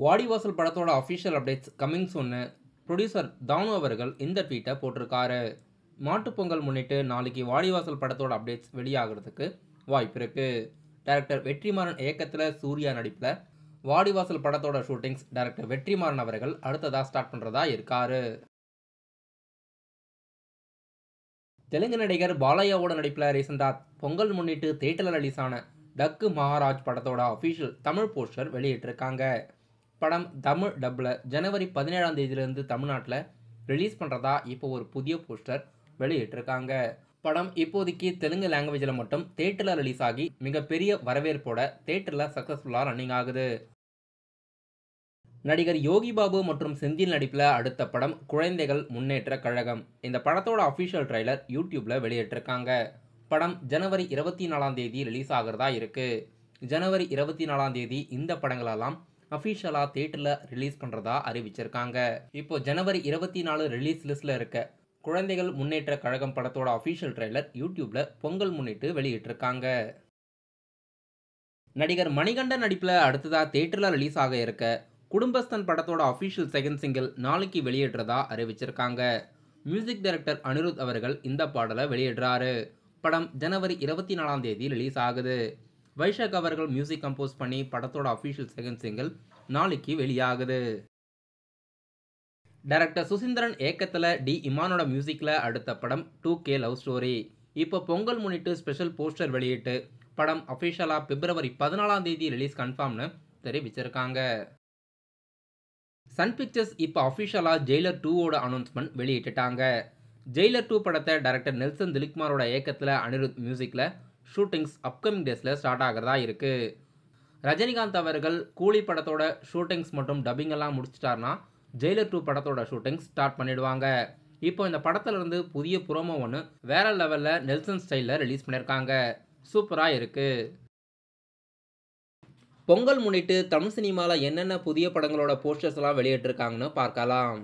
வாடிவாசல் படத்தோட official updates coming சூன்னு producer தானு அவர்கள் இந்த ட்வீட்டை போட்டிருக்காரு. மாட்டுப்பொங்கல் முன்னிட்டு நாளைக்கு வாடிவாசல் படத்தோட அப்டேட்ஸ் வெளியாகிறதுக்கு வாய்ப்பு இருக்கு. டைரக்டர் வெற்றிமாறன் இயக்கத்தில் சூர்யா நடிப்பில் வாடிவாசல் படத்தோட ஷூட்டிங்ஸ் டைரக்டர் வெற்றிமாறன் அவர்கள் அடுத்ததாக ஸ்டார்ட் பண்ணுறதா இருக்காரு. தெலுங்கு நடிகர் பாலையாவோட நடிப்பில் ரீசெண்டாக பொங்கல் முன்னிட்டு தியேட்டரில் ரிலீஸ் ஆன டக்கு மகாராஜ் படத்தோட அஃபிஷியல் தமிழ் போஸ்டர் வெளியிட்டிருக்காங்க. படம் தமிழ் டப்பில் ஜனவரி 17ஆம் தேதியிலிருந்து தமிழ்நாட்டில் ரிலீஸ் பண்ணுறதா இப்போ ஒரு புதிய போஸ்டர் வெளியிட்டிருக்காங்க. படம் இப்போதைக்கு தெலுங்கு லாங்குவேஜில் மட்டும் தியேட்டரில் ரிலீஸ் ஆகி மிகப்பெரிய வரவேற்போட தியேட்டரில் சக்ஸஸ்ஃபுல்லாக ரன்னிங் ஆகுது. நடிகர் யோகி பாபு மற்றும் செந்தில் நடிப்பில் அடுத்த படம் குழந்தைகள் முன்னேற்ற கழகம். இந்த படத்தோட அஃபிஷியல் ட்ரைலர் யூடியூப்பில் வெளியிட்டிருக்காங்க. படம் ஜனவரி 24ஆம் தேதி ரிலீஸ் ஆகிறதா இருக்கு. ஜனவரி 24ஆம் தேதி இந்த படங்களெல்லாம் அஃபிஷியலாக தியேட்டரில் ரிலீஸ் பண்ணுறதா அறிவிச்சிருக்காங்க. இப்போ ஜனவரி 24 ரிலீஸ் லிஸ்ட்டில் இருக்க குழந்தைகள் முன்னேற்ற கழகம் படத்தோட அஃபிஷியல் ட்ரைலர் யூடியூப்பில் பொங்கல் முன்னிட்டு வெளியிட்டிருக்காங்க. நடிகர் மணிகண்டன் நடிப்பில் அடுத்ததாக தியேட்டரில் ரிலீஸ் ஆக இருக்க குடும்பஸ்தன் படத்தோட அஃபிஷியல் செகண்ட் சிங்கிள் நாளைக்கு வெளியிடுறதா அறிவிச்சிருக்காங்க. மியூசிக் டைரக்டர் அனிருத் அவர்கள் இந்த பாடலை வெளியிடுறாரு. படம் ஜனவரி 24ஆம் தேதி ரிலீஸ் ஆகுது. வைஷாக் அவர்கள் மியூசிக் கம்போஸ் பண்ணி படத்தோட அஃபிஷியல் செகண்ட் சிங்கிள் நாளைக்கு வெளியாகுது. டைரக்டர் சுசீந்திரன் இயக்கத்தில் டி இமானோட மியூசிக்கில் அடுத்த படம் 2K லவ் ஸ்டோரி. இப்போ பொங்கல் முன்னிட்டு ஸ்பெஷல் போஸ்டர் வெளியிட்டு படம் அஃபிஷியலாக பிப்ரவரி 14ஆம் தேதி ரிலீஸ் கன்ஃபார்ம்னு தெரிவிச்சிருக்காங்க. சன் பிக்சர்ஸ் இப்போ அஃபிஷியலாக ஜெயிலர் 2ஓட அனௌன்ஸ்மெண்ட் வெளியிட்டுட்டாங்க. ஜெயிலர் 2 படத்தை டைரக்டர் நெல்சன் திலீப்குமாரோட இயக்கத்தில் அனிருத் மியூசிக்கில் ஷூட்டிங்ஸ் அப்கமிங் டேஸில் ஸ்டார்ட் ஆகிறதா இருக்குது. ரஜினிகாந்த் அவர்கள் கூலி படத்தோட ஷூட்டிங்ஸ் மற்றும் டப்பிங் எல்லாம் முடிச்சிட்டார்னா ஜெயிலர் 2 படத்தோட ஷூட்டிங்ஸ் ஸ்டார்ட் பண்ணிடுவாங்க. இப்போ இந்த படத்துலேருந்து புதிய ப்ரோமோ ஒன்று வேற லெவலில் நெல்சன் ஸ்டைலில் ரிலீஸ் பண்ணியிருக்காங்க. சூப்பராக இருக்குது. பொங்கல் முன்னிட்டு தமிழ் சினிமாவில் என்னென்ன புதிய படங்களோட போஸ்டர்ஸ் எல்லாம் வெளியிட்டிருக்காங்கன்னு பார்க்கலாம்.